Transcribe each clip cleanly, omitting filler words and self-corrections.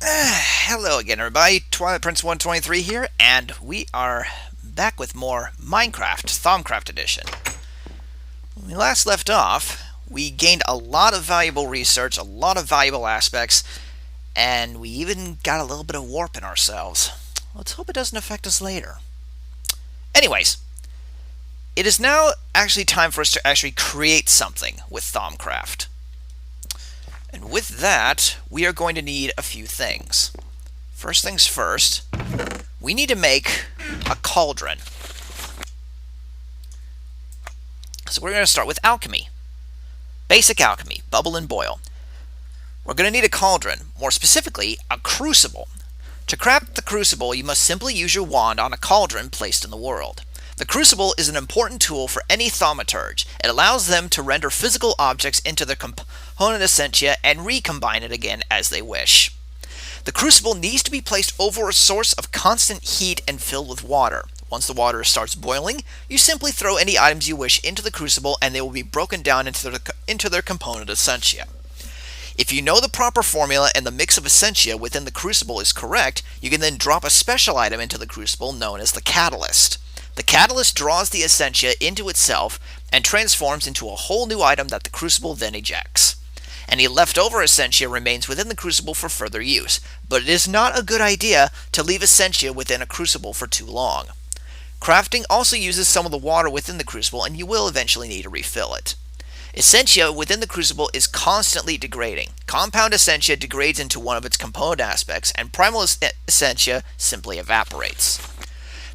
Hello again, everybody. Twilight Prince 123 here, and we are back with more Minecraft, Thaumcraft Edition. When we last left off, we gained a lot of valuable research, a lot of valuable aspects, and we even got a little bit of warp in ourselves. Let's hope it doesn't affect us later. Anyways, it is now actually time for us to actually create something with Thaumcraft. And with that, we are going to need a few things. First things first, we need to make a cauldron. So we're going to start with alchemy. Basic alchemy, bubble and boil. We're going to need a cauldron, more specifically, a crucible. To craft the crucible, you must simply use your wand on a cauldron placed in the world. The crucible is an important tool for any thaumaturge. It allows them to render physical objects into their component essentia and recombine it again as they wish. The crucible needs to be placed over a source of constant heat and filled with water. Once the water starts boiling, you simply throw any items you wish into the crucible and they will be broken down into their component essentia. If you know the proper formula and the mix of essentia within the crucible is correct, you can then drop a special item into the crucible known as the catalyst. The catalyst draws the essentia into itself and transforms into a whole new item that the crucible then ejects. Any leftover essentia remains within the crucible for further use, but it is not a good idea to leave essentia within a crucible for too long. Crafting also uses some of the water within the crucible, and you will eventually need to refill it. Essentia within the crucible is constantly degrading. Compound essentia degrades into one of its component aspects, and primal essentia simply evaporates.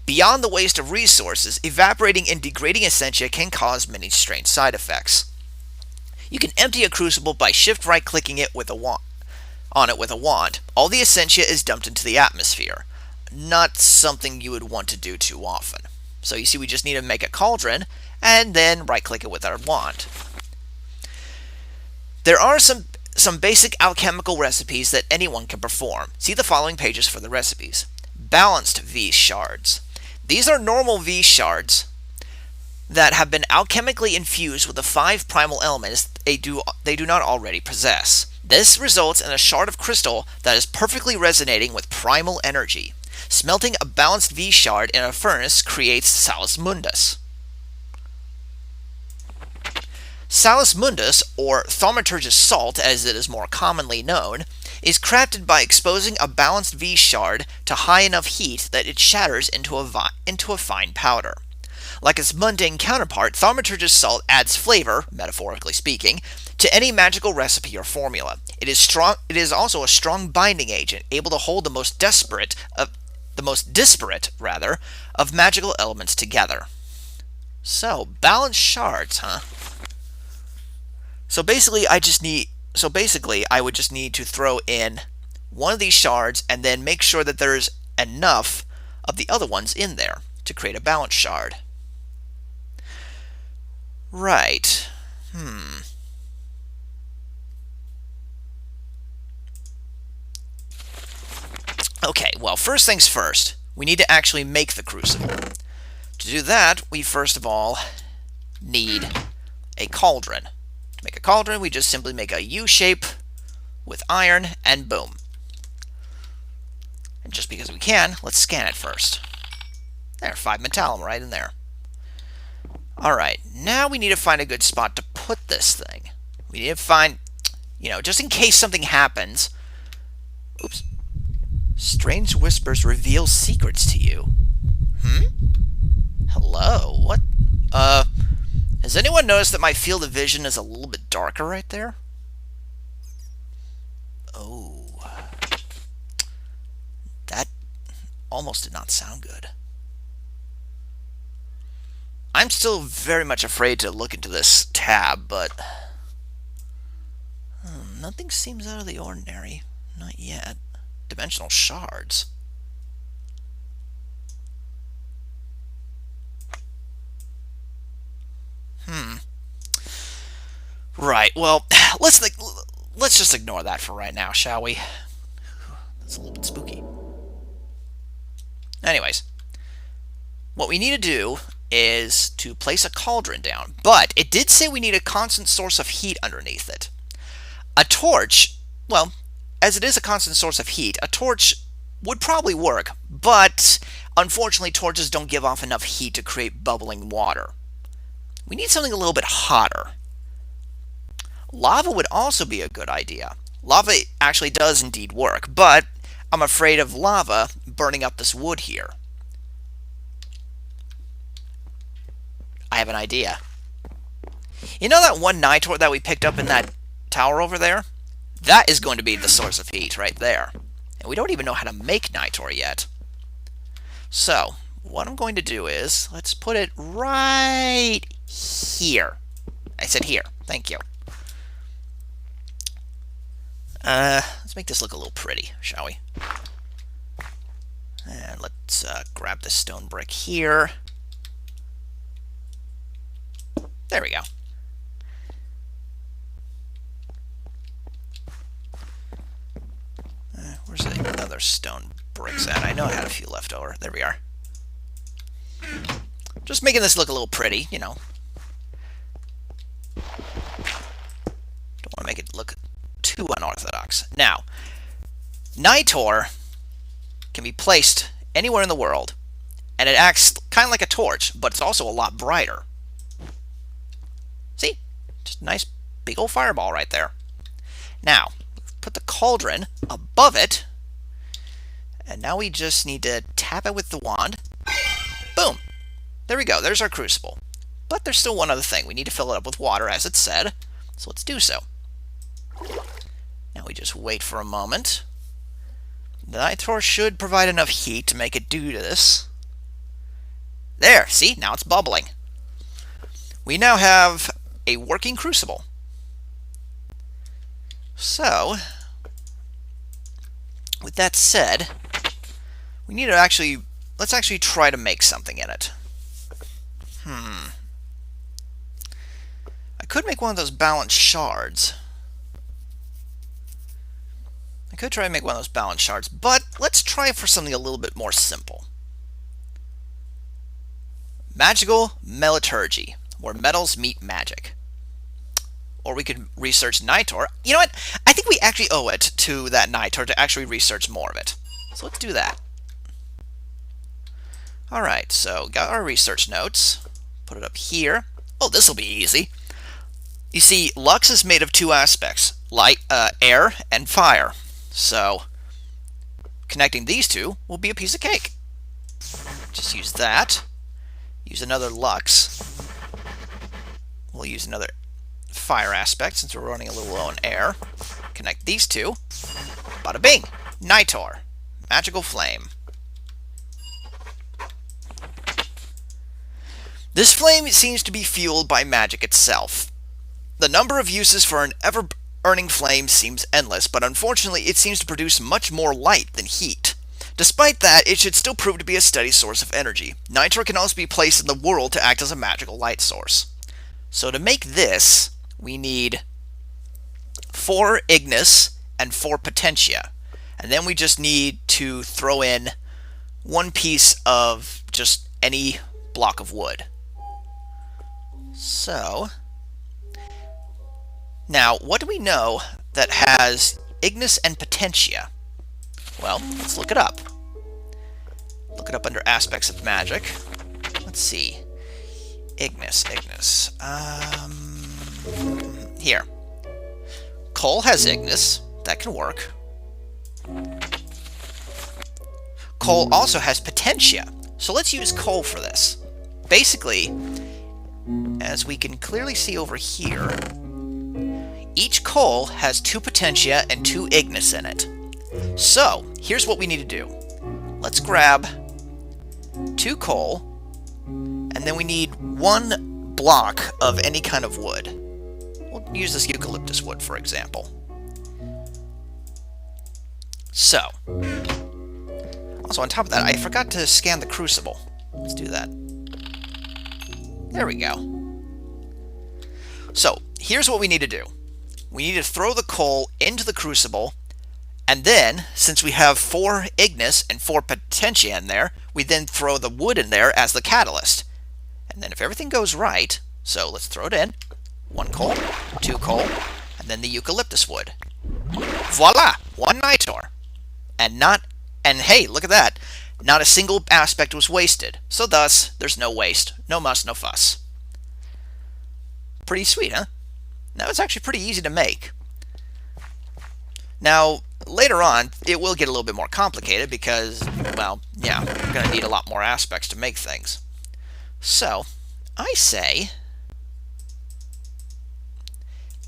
Beyond the waste of resources, evaporating and degrading essentia can cause many strange side effects. You can empty a crucible by shift right clicking it with a wand. All the essentia is dumped into the atmosphere. Not something you would want to do too often. So you see, we just need to make a cauldron and then right click it with our wand. There are some basic alchemical recipes that anyone can perform. See the following pages for the recipes. Balanced V shards. These are normal V shards that have been alchemically infused with the 5 primal elements they do not already possess. This results in a shard of crystal that is perfectly resonating with primal energy. Smelting a balanced V shard in a furnace creates Salus Mundus. Salus Mundus, or Thaumaturge's Salt as it is more commonly known, is crafted by exposing a balanced V shard to high enough heat that it shatters into a fine powder. Like its mundane counterpart, Thaumaturge's Salt adds flavor, metaphorically speaking, to any magical recipe or formula. It is also a strong binding agent, able to hold the most disparate of magical elements together. So, balanced shards, huh? So basically, I would just need to throw in one of these shards and then make sure that there's enough of the other ones in there to create a balanced shard. Right. Okay, well, first things first, we need to actually make the crucible. To do that, we first of all need a cauldron. To make a cauldron, we just simply make a U shape with iron, and boom. And just because we can, let's scan it first. There, 5 metallum right in there. Alright, now we need to find a good spot to put this thing. We need to find, just in case something happens. Oops. Strange whispers reveal secrets to you. Hello? What? Has anyone noticed that my field of vision is a little bit darker right there? Oh. That almost did not sound good. I'm still very much afraid to look into this tab, but nothing seems out of the ordinary. Not yet. Dimensional shards. Right, well, let's just ignore that for right now, shall we? That's a little bit spooky. Anyways, what we need to do is to place a cauldron down, but it did say we need a constant source of heat underneath it. A torch, well, as it is a constant source of heat, a torch would probably work, but unfortunately torches don't give off enough heat to create bubbling water. We need something a little bit hotter. Lava would also be a good idea. Lava actually does indeed work, but I'm afraid of lava burning up this wood here. I have an idea. You know that one nitor that we picked up in that tower over there? That is going to be the source of heat right there. And we don't even know how to make nitor yet. So, what I'm going to do is, let's put it right here. I said here. Thank you. Let's make this look a little pretty, shall we? And let's grab this stone brick here. There we go. Where's the other stone bricks at? I know I had a few left over. There we are. Just making this look a little pretty, you know. Don't want to make it look too unorthodox. Now, nitor can be placed anywhere in the world, and it acts kind of like a torch, but it's also a lot brighter. See? Just a nice big old fireball right there. Now, put the cauldron above it, and now we just need to tap it with the wand. Boom! There we go. There's our crucible. But there's still one other thing. We need to fill it up with water, as it said. So let's do so. Now we just wait for a moment. The nitor should provide enough heat to make it do this. There! See? Now it's bubbling. We now have a working crucible. So, with that said, we need to let's actually try to make something in it. I could make one of those balanced shards. But let's try for something a little bit more simple. Magical metallurgy, where metals meet magic. Or we could research nitor. You know what? I think we actually owe it to that nitor to actually research more of it. So let's do that. Alright, so got our research notes. Put it up here. Oh, this will be easy. You see, lux is made of two aspects, light, air and fire. So, connecting these two will be a piece of cake. Just use that. Use another lux. We'll use another fire aspect since we're running a little low on air. Connect these two. Bada bing! Nitor. Magical flame. This flame seems to be fueled by magic itself. The number of uses for an ever-burning flame seems endless, but unfortunately it seems to produce much more light than heat. Despite that, it should still prove to be a steady source of energy. Nitor can also be placed in the world to act as a magical light source. So to make this, we need 4 ignis and 4 potentia. And then we just need to throw in 1 piece of just any block of wood. So, now what do we know that has ignis and potentia? Well, let's look it up. Look it up under aspects of magic. Let's see. Ignis. Here. Coal has ignis. That can work. Coal also has potentia. So let's use coal for this. Basically, as we can clearly see over here, each coal has 2 potentia and 2 ignis in it. So, here's what we need to do. Let's grab 2 coal, and then we need 1 block of any kind of wood. We'll use this eucalyptus wood, for example. So, also on top of that, I forgot to scan the crucible. Let's do that. There we go. So, here's what we need to do. We need to throw the coal into the crucible, and then, since we have 4 ignis and 4 potentia in there, we then throw the wood in there as the catalyst. And then if everything goes right, so let's throw it in. 1 coal, 2 coal, and then the eucalyptus wood. Voila! One nitor. And hey, look at that. Not a single aspect was wasted. So thus, there's no waste. No muss, no fuss. Pretty sweet, huh? Now it's actually pretty easy to make. Now, later on, it will get a little bit more complicated because, well, yeah, we're going to need a lot more aspects to make things. So, I say,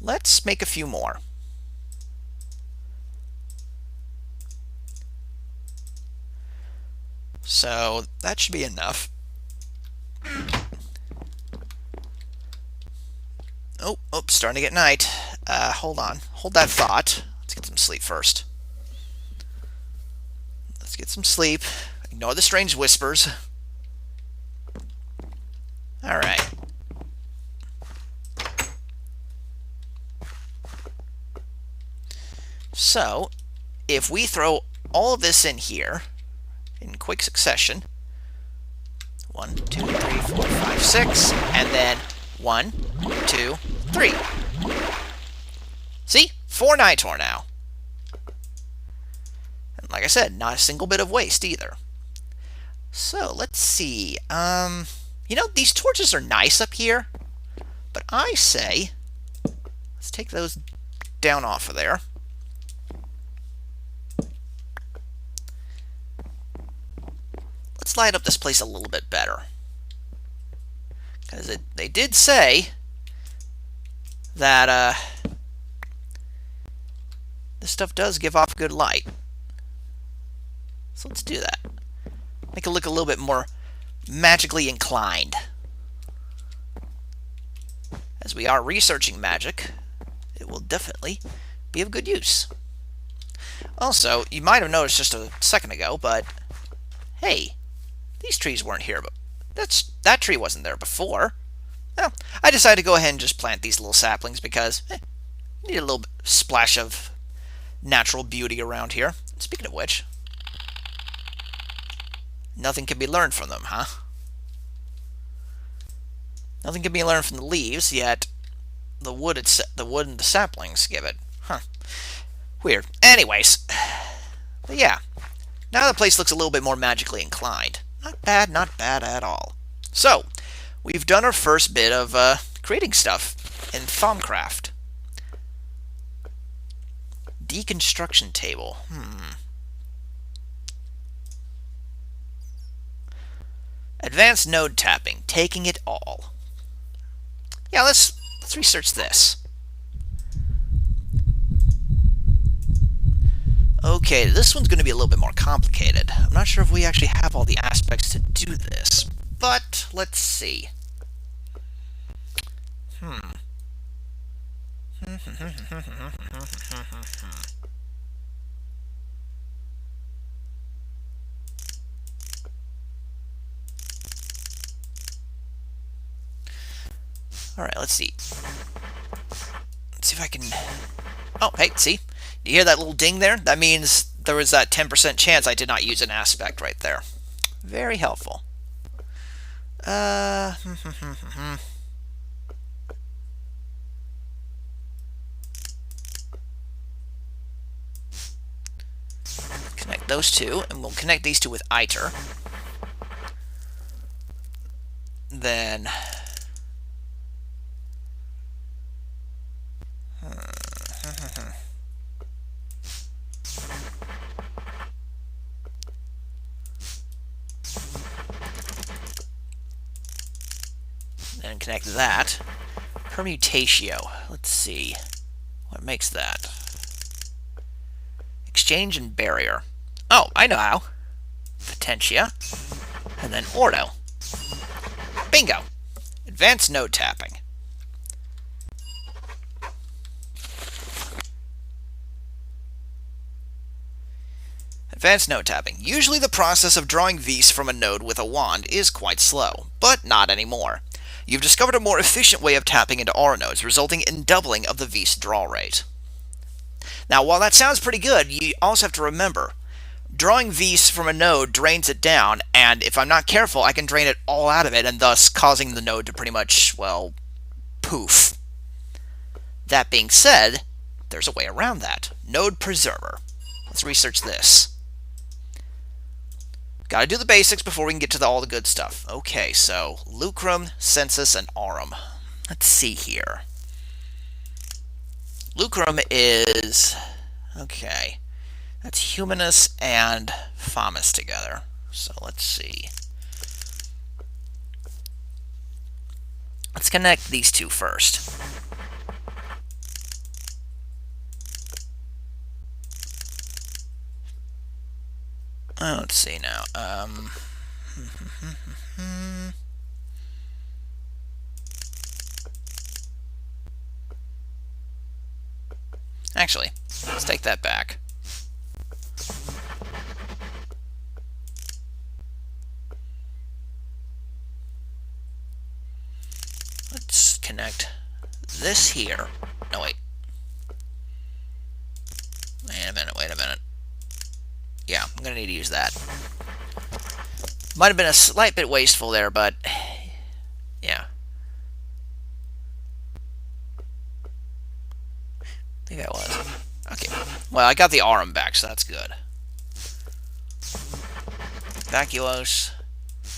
let's make a few more. So, that should be enough. Oh, starting to get night. Hold on. Hold that thought. Let's get some sleep first. Let's get some sleep. Ignore the strange whispers. Alright. So, if we throw all of this in here in quick succession, 1, 2, 3, 4, 5, 6, and then 1, 2, 3. See? 4 nitor now. And like I said, not a single bit of waste either. So, let's see. You know, these torches are nice up here, but I say, let's take those down off of there. Let's light up this place a little bit better. Because they did say that this stuff does give off good light. So let's do that. Make it look a little bit more magically inclined. As we are researching magic, it will definitely be of good use. Also, you might have noticed just a second ago, but hey, these trees weren't here, but that tree wasn't there before. Well, I decided to go ahead and just plant these little saplings because need a little splash of natural beauty around here. Speaking of which, nothing can be learned from them, huh? Nothing can be learned from the leaves, yet the wood and the saplings give it. Huh. Weird. Anyways, but yeah, now the place looks a little bit more magically inclined. Not bad at all. So, we've done our first bit of creating stuff in Thaumcraft. Deconstruction table. Advanced node tapping, taking it all. Yeah, let's research this. Okay, this one's going to be a little bit more complicated. I'm not sure if we actually have all the aspects to do this, but let's see. Alright, let's see. Let's see if I can... Oh, hey, see? You hear that little ding there? That means there was that 10% chance I did not use an aspect right there. Very helpful. Connect those two, and we'll connect these two with ITER. Then... Then connect that. Permutatio. Let's see. What makes that? Exchange and barrier. Oh, I know how. Potentia. And then ordo. Bingo! Advanced node tapping. Advanced node tapping. Usually the process of drawing V's from a node with a wand is quite slow, but not anymore. You've discovered a more efficient way of tapping into aura nodes, resulting in doubling of the V's draw rate. Now, while that sounds pretty good, you also have to remember, drawing V's from a node drains it down, and if I'm not careful, I can drain it all out of it, and thus causing the node to pretty much, well, poof. That being said, there's a way around that. node preserver. Let's research this. Got to do the basics before we can get to all the good stuff. Okay, so lucrum, sensus, and aurum. Let's see here. Lucrum is, okay, that's humanus and famus together. So let's see. Let's connect these two first. Let's see now. Actually, let's take that back. Let's connect this here. No, wait. Wait a minute. Yeah, I'm going to need to use that. Might have been a slight bit wasteful there, but yeah. I think that was. Okay. Well, I got the aurum back, so that's good. Vacuos.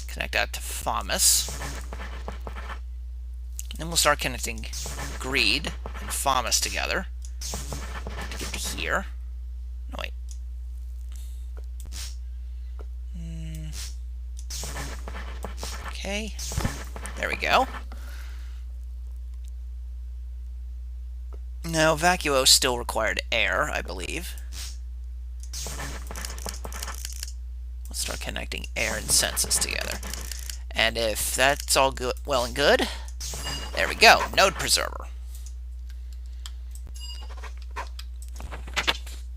Connect that to famus. Then we'll start connecting greed and famus together to get to here. No, wait. Okay. There we go. Now, vacuo still required air, I believe. Let's start connecting air and sensus together. And if that's all good, well and good, there we go, node preserver.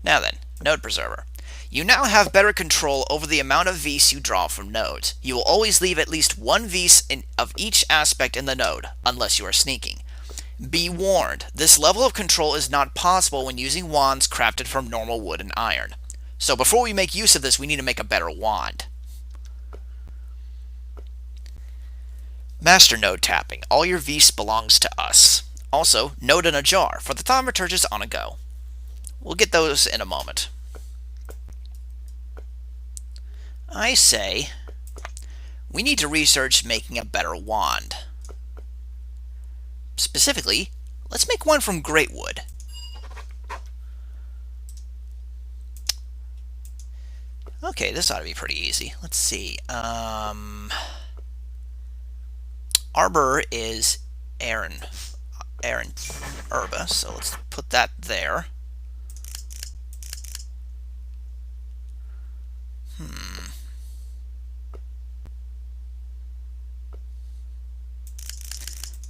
Now then, node preserver. You now have better control over the amount of vis you draw from nodes. You will always leave at least one vis of each aspect in the node, unless you are sneaking. Be warned, this level of control is not possible when using wands crafted from normal wood and iron. So before we make use of this, we need to make a better wand. Master node tapping. All your vis belongs to us. Also, node in a jar for the thaumaturgist on a go. We'll get those in a moment. I say we need to research making a better wand. Specifically, let's make one from great wood. Okay, this ought to be pretty easy. Let's see. Arbor is Aaron Herba, so let's put that there.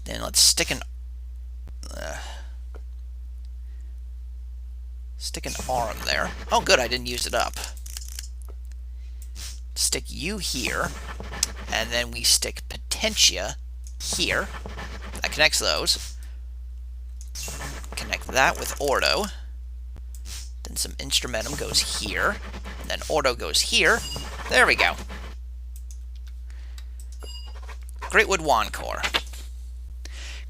Then let's stick an aurum there. Oh, good, I didn't use it up. Stick you here, and then we stick potentia here. That connects those. Connect that with ordo. Then some instrumentum goes here, and then ordo goes here. There we go. Greatwood wand core.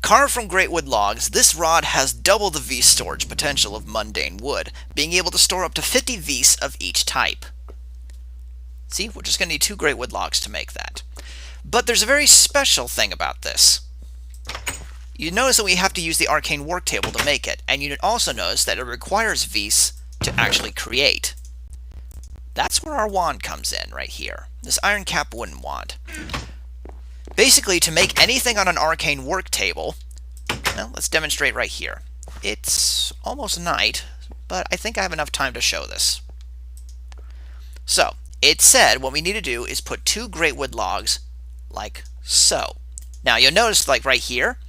Carved from greatwood logs, this rod has double the vis storage potential of mundane wood, being able to store up to 50 vis of each type. See, we're just going to need 2 greatwood logs to make that. But there's a very special thing about this. You notice that we have to use the arcane work table to make it, and you also notice that it requires vis to actually create. That's where our wand comes in, right here. This iron cap wooden wand. Basically, to make anything on an arcane work table, well, let's demonstrate right here. It's almost night, but I think I have enough time to show this. So, it said what we need to do is put 2 greatwood logs, like so. Now, you'll notice, like right here,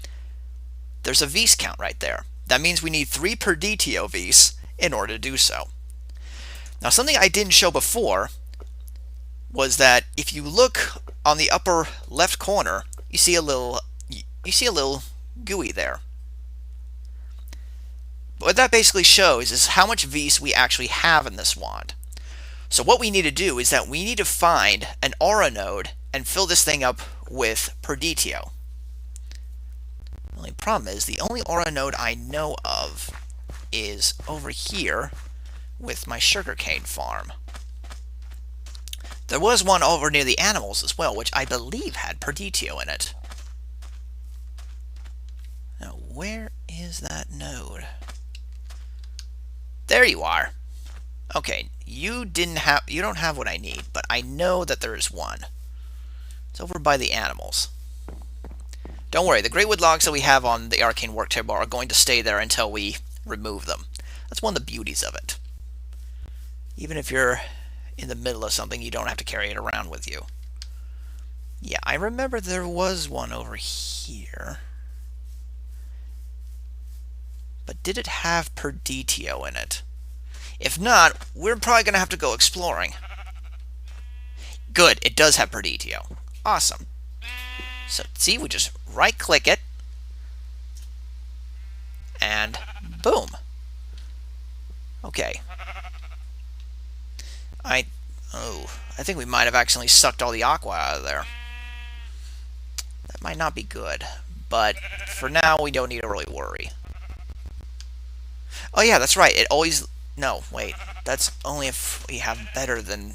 there's a vis count right there. That means we need 3 per DTO vis in order to do so. Now, something I didn't show before was that if you look on the upper left corner, you see a little GUI there. But what that basically shows is how much vis we actually have in this wand. So what we need to do is that we need to find an aura node and fill this thing up with per DTO. The only problem is the only aura node I know of is over here with my sugarcane farm. There was one over near the animals as well, which I believe had Perditio in it. Now, where is that node? There you are. Okay, you don't have what I need, but I know that there is one. It's over by the animals. Don't worry, the great wood logs that we have on the arcane work table are going to stay there until we remove them. That's one of the beauties of it. Even if you're in the middle of something, you don't have to carry it around with you. Yeah, I remember there was one over here. But did it have Perditio in it? If not, we're probably going to have to go exploring. Good, it does have Perditio. Awesome. So, see, we just right-click it, and boom. Okay. I think we might have accidentally sucked all the aqua out of there. That might not be good, but for now, we don't need to really worry. Oh yeah, that's right. It always... No, wait. That's only if we have better than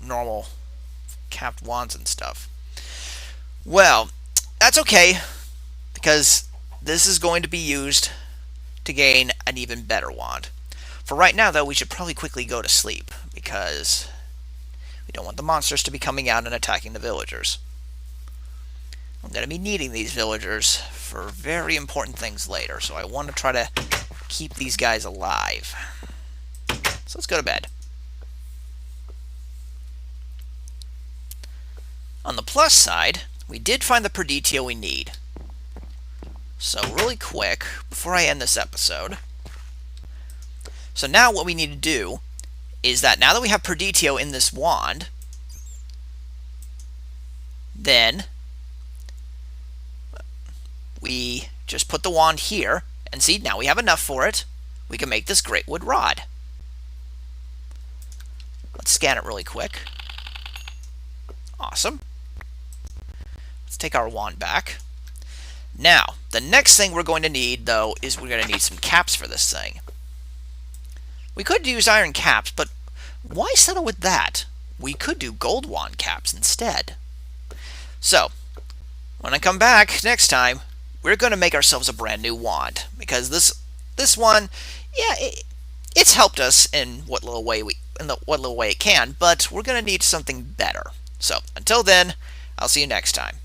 normal capped wands and stuff. Well, that's okay, because this is going to be used to gain an even better wand. For right now, though, we should probably quickly go to sleep, because we don't want the monsters to be coming out and attacking the villagers. I'm going to be needing these villagers for very important things later, so I want to try to keep these guys alive. So let's go to bed. On the plus side, we did find the Perditio we need. So really quick, before I end this episode. So now what we need to do is that now that we have Perditio in this wand, then we just put the wand here, and see, now we have enough for it. We can make this great wood rod. Let's scan it really quick. Awesome. Let's take our wand back. Now, the next thing we're going to need, though, is we're going to need some caps for this thing. We could use iron caps, but why settle with that? We could do gold wand caps instead. So, when I come back next time, we're going to make ourselves a brand new wand, because this one, yeah, it's helped us in what little way it can, but we're going to need something better. So, until then, I'll see you next time.